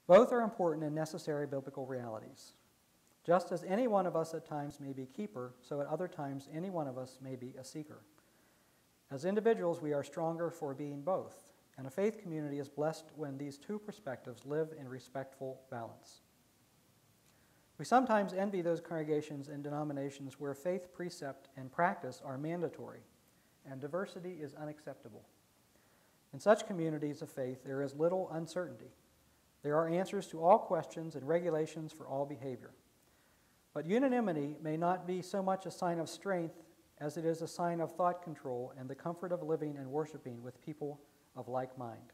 Both are important and necessary biblical realities. Just as any one of us at times may be a keeper, so at other times any one of us may be a seeker. As individuals, we are stronger for being both, and a faith community is blessed when these two perspectives live in respectful balance. We sometimes envy those congregations and denominations where faith, precept, and practice are mandatory, and diversity is unacceptable. In such communities of faith, there is little uncertainty. There are answers to all questions and regulations for all behavior. But unanimity may not be so much a sign of strength as it is a sign of thought control and the comfort of living and worshiping with people of like mind.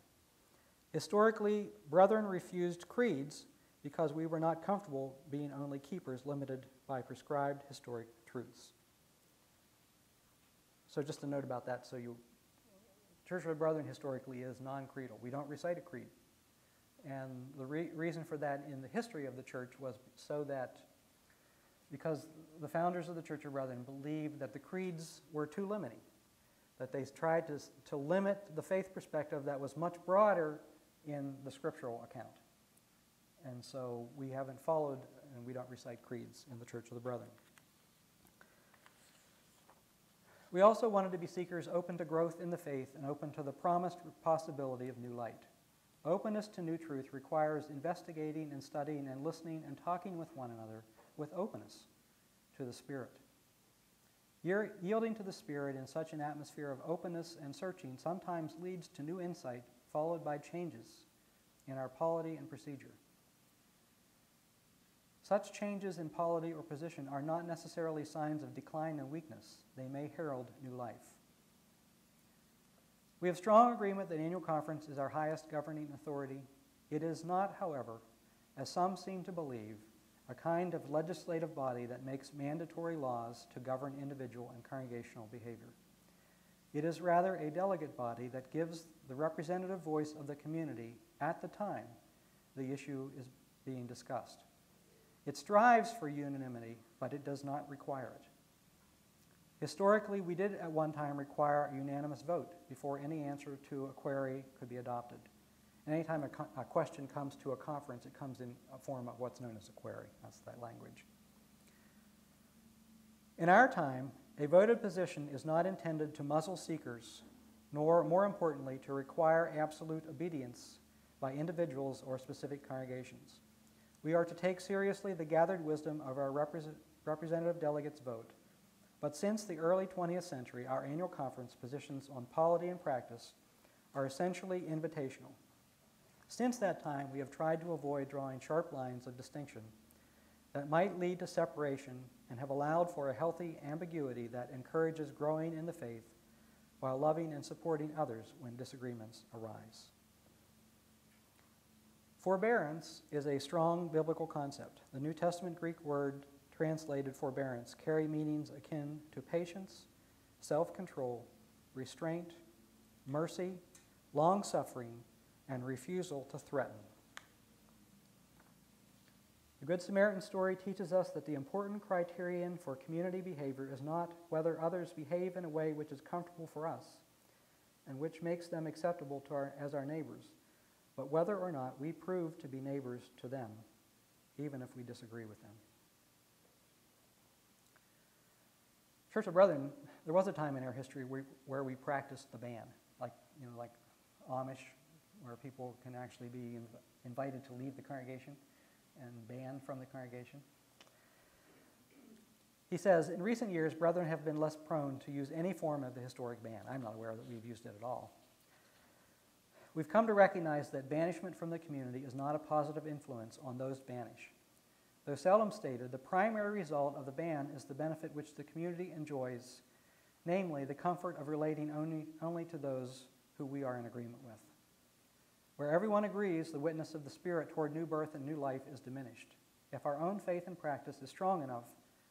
Historically, brethren refused creeds because we were not comfortable being only keepers limited by prescribed historic truths. So just a note about that. Church of the Brethren historically is non-creedal. We don't recite a creed. And the reason for that in the history of the church was because the founders of the Church of Brethren believed that the creeds were too limiting, that they tried to limit the faith perspective that was much broader in the scriptural account. And so we haven't followed, and we don't recite creeds in the Church of the Brethren. We also wanted to be seekers open to growth in the faith and open to the promised possibility of new light. Openness to new truth requires investigating and studying and listening and talking with one another with openness to the Spirit. Yielding to the Spirit in such an atmosphere of openness and searching sometimes leads to new insight followed by changes in our polity and procedure. Such changes in polity or position are not necessarily signs of decline and weakness. They may herald new life. We have strong agreement that annual conference is our highest governing authority. It is not, however, as some seem to believe, a kind of legislative body that makes mandatory laws to govern individual and congregational behavior. It is rather a delegate body that gives the representative voice of the community at the time the issue is being discussed. It strives for unanimity, but it does not require it. Historically, we did at one time require a unanimous vote before any answer to a query could be adopted. And anytime a question comes to a conference, it comes in a form of what's known as a query. That's that language. In our time, a voted position is not intended to muzzle seekers, nor, more importantly, to require absolute obedience by individuals or specific congregations. We are to take seriously the gathered wisdom of our representative delegates' vote. But since the early 20th century, our annual conference positions on polity and practice are essentially invitational. Since that time, we have tried to avoid drawing sharp lines of distinction that might lead to separation and have allowed for a healthy ambiguity that encourages growing in the faith while loving and supporting others when disagreements arise. Forbearance is a strong biblical concept. The New Testament Greek word translated forbearance carry meanings akin to patience, self-control, restraint, mercy, long-suffering, and refusal to threaten. The Good Samaritan story teaches us that the important criterion for community behavior is not whether others behave in a way which is comfortable for us and which makes them acceptable to as our neighbors, but whether or not we prove to be neighbors to them, even if we disagree with them. Church of Brethren, there was a time in our history where we practiced the ban, like Amish, where people can actually be invited to leave the congregation and banned from the congregation. He says, in recent years, brethren have been less prone to use any form of the historic ban. I'm not aware that we've used it at all. We've come to recognize that banishment from the community is not a positive influence on those banished. Though seldom stated, the primary result of the ban is the benefit which the community enjoys, namely the comfort of relating only to those who we are in agreement with. Where everyone agrees, the witness of the Spirit toward new birth and new life is diminished. If our own faith and practice is strong enough,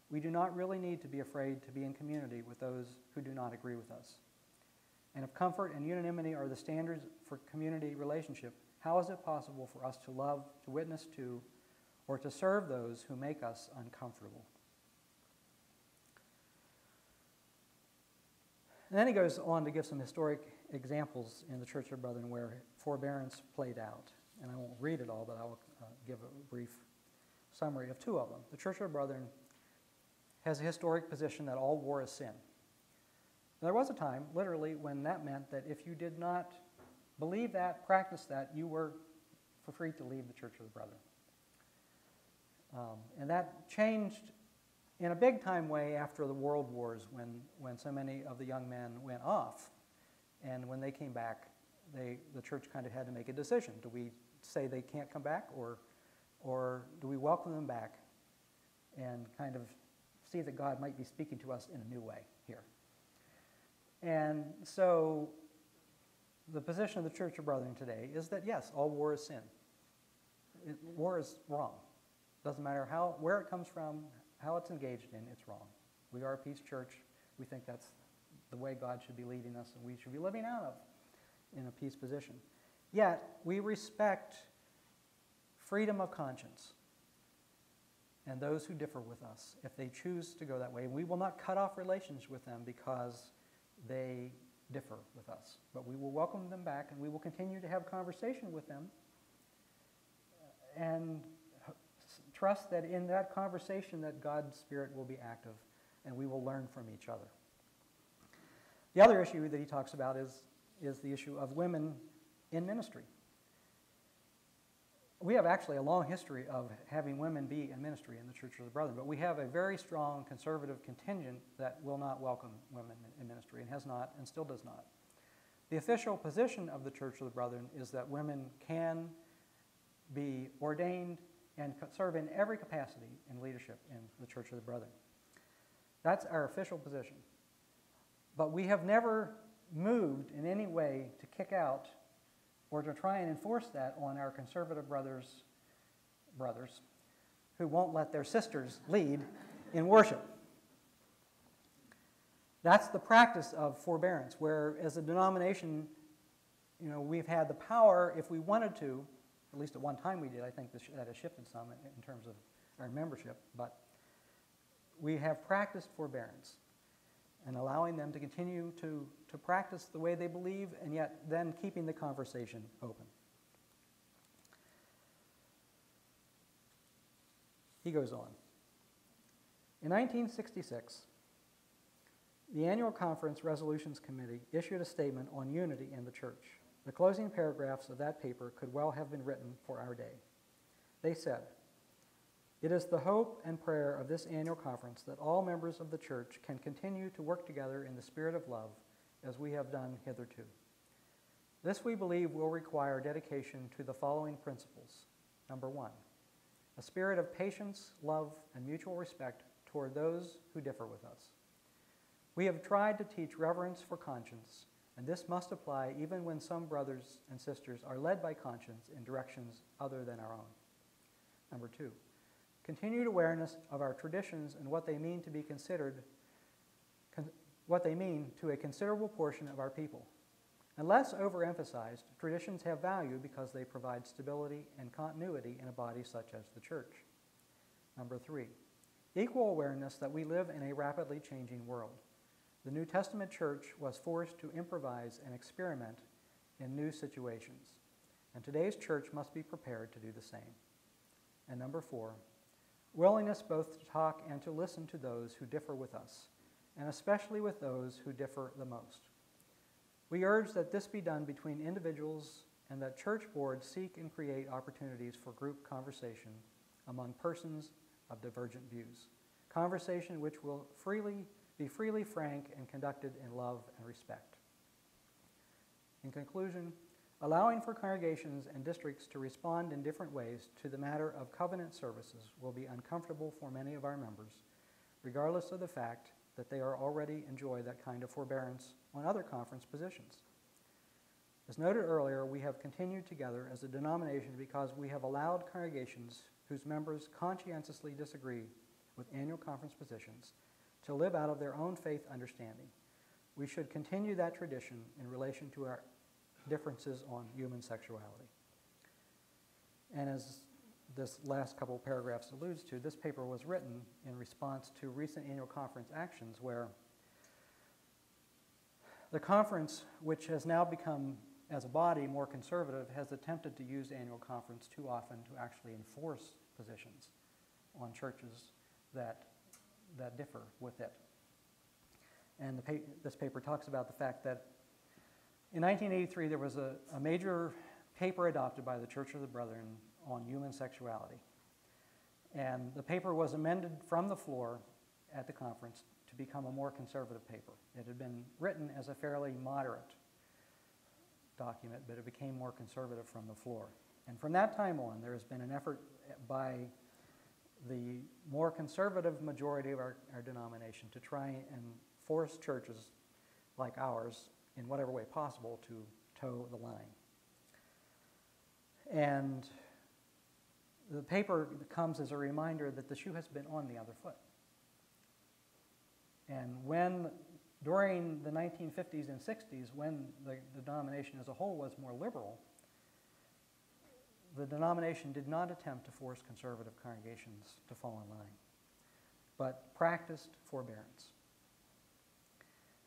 we do not really need to be afraid to be in community with those who do not agree with us. And if comfort and unanimity are the standards for community relationship, how is it possible for us to love, to witness to, or to serve those who make us uncomfortable? And then he goes on to give some historic examples in the Church of Brethren where forbearance played out. And I won't read it all, but give a brief summary of two of them. The Church of the Brethren has a historic position that all war is sin. There was a time, literally, when that meant that if you did not believe that, practice that, you were for free to leave the Church of the Brethren. And that changed in a big-time way after the World Wars, when so many of the young men went off. And when they came back, the church kind of had to make a decision. Do we say they can't come back, or do we welcome them back and kind of see that God might be speaking to us in a new way here? And so the position of the Church of Brethren today is that, yes, all war is sin. War is wrong. Doesn't matter where it comes from, how it's engaged in, it's wrong. We are a peace church. We think that's the way God should be leading us, and we should be living out of in a peace position. Yet, we respect freedom of conscience and those who differ with us if they choose to go that way. We will not cut off relations with them because they differ with us, but we will welcome them back, and we will continue to have conversation with them and trust that in that conversation that God's Spirit will be active and we will learn from each other. The other issue that he talks about is the issue of women in ministry. We have actually a long history of having women be in ministry in the Church of the Brethren, but we have a very strong conservative contingent that will not welcome women in ministry and has not and still does not. The official position of the Church of the Brethren is that women can be ordained and serve in every capacity in leadership in the Church of the Brethren. That's our official position. But we have never moved in any way to kick out or to try and enforce that on our conservative brothers who won't let their sisters lead in worship. That's the practice of forbearance, where as a denomination, we've had the power, if we wanted to, at least at one time we did. I think that has shifted some in terms of our membership, but we have practiced forbearance and allowing them to continue to practice the way they believe, and yet then keeping the conversation open. He goes on. In 1966, the Annual Conference Resolutions Committee issued a statement on unity in the church. The closing paragraphs of that paper could well have been written for our day. They said, "It is the hope and prayer of this annual conference that all members of the church can continue to work together in the spirit of love as we have done hitherto. This, we believe, will require dedication to the following principles. Number one, a spirit of patience, love, and mutual respect toward those who differ with us. We have tried to teach reverence for conscience, and this must apply even when some brothers and sisters are led by conscience in directions other than our own. Number two, continued awareness of our traditions and what they mean to be to a considerable portion of our people. Unless overemphasized, traditions have value because they provide stability and continuity in a body such as the church. Number three, equal awareness that we live in a rapidly changing world. The New Testament church was forced to improvise and experiment in new situations, and today's church must be prepared to do the same. And number four, willingness both to talk and to listen to those who differ with us, and especially with those who differ the most. We urge that this be done between individuals and that church boards seek and create opportunities for group conversation among persons of divergent views, conversation which will be freely frank and conducted in love and respect. In conclusion, allowing for congregations and districts to respond in different ways to the matter of covenant services will be uncomfortable for many of our members, regardless of the fact that they already enjoy that kind of forbearance on other conference positions. As noted earlier, we have continued together as a denomination because we have allowed congregations whose members conscientiously disagree with annual conference positions to live out of their own faith understanding. We should continue that tradition in relation to our differences on human sexuality. And as this last couple of paragraphs alludes to, this paper was written in response to recent annual conference actions where the conference, which has now become as a body, more conservative, has attempted to use annual conference too often to actually enforce positions on churches that differ with it. And this paper talks about the fact that in 1983 there was a major paper adopted by the Church of the Brethren on human sexuality. And the paper was amended from the floor at the conference to become a more conservative paper. It had been written as a fairly moderate document, but it became more conservative from the floor. And from that time on, there has been an effort by the more conservative majority of our denomination to try and force churches like ours, in whatever way possible, to toe the line. And the paper comes as a reminder that the shoe has been on the other foot. And when, during the 1950s and 60s, when the denomination as a whole was more liberal, the denomination did not attempt to force conservative congregations to fall in line, but practiced forbearance.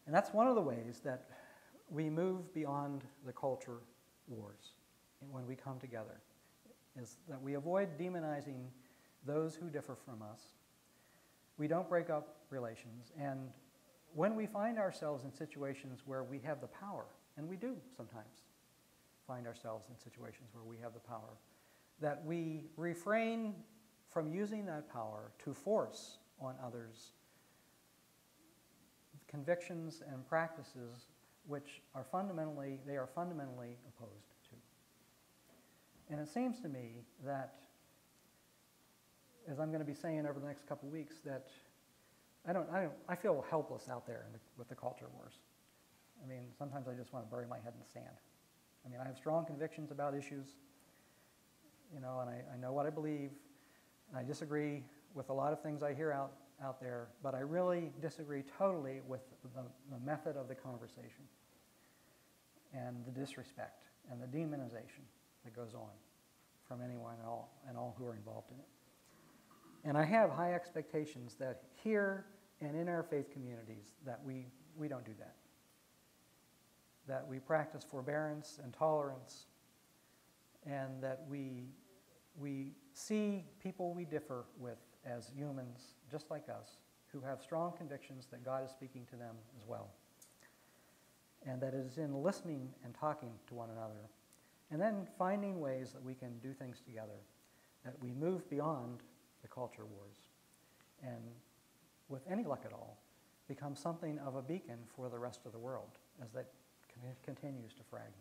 And that's one of the ways that we move beyond the culture wars when we come together, is that we avoid demonizing those who differ from us. We don't break up relations, and when we find ourselves in situations where we have the power, and we do sometimes find ourselves in situations where we have the power, that we refrain from using that power to force on others convictions and practices which are fundamentally opposed to. And it seems to me that, as I'm going to be saying over the next couple of weeks, that I feel helpless out there with the culture wars. I mean, sometimes I just want to bury my head in the sand. I mean, I have strong convictions about issues, and I know what I believe, and I disagree with a lot of things I hear out there, but I really disagree totally with the method of the conversation and the disrespect and the demonization that goes on from anyone and all who are involved in it. And I have high expectations that here and in our faith communities that we don't do that. That we practice forbearance and tolerance, and that we see people we differ with as humans just like us, who have strong convictions that God is speaking to them as well. And that it is in listening and talking to one another, and then finding ways that we can do things together, that we move beyond the culture wars, and with any luck at all, become something of a beacon for the rest of the world as that continues to fragment.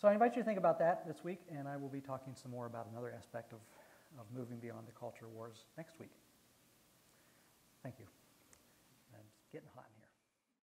So I invite you to think about that this week, and I will be talking some more about another aspect of moving beyond the culture wars next week. Thank you.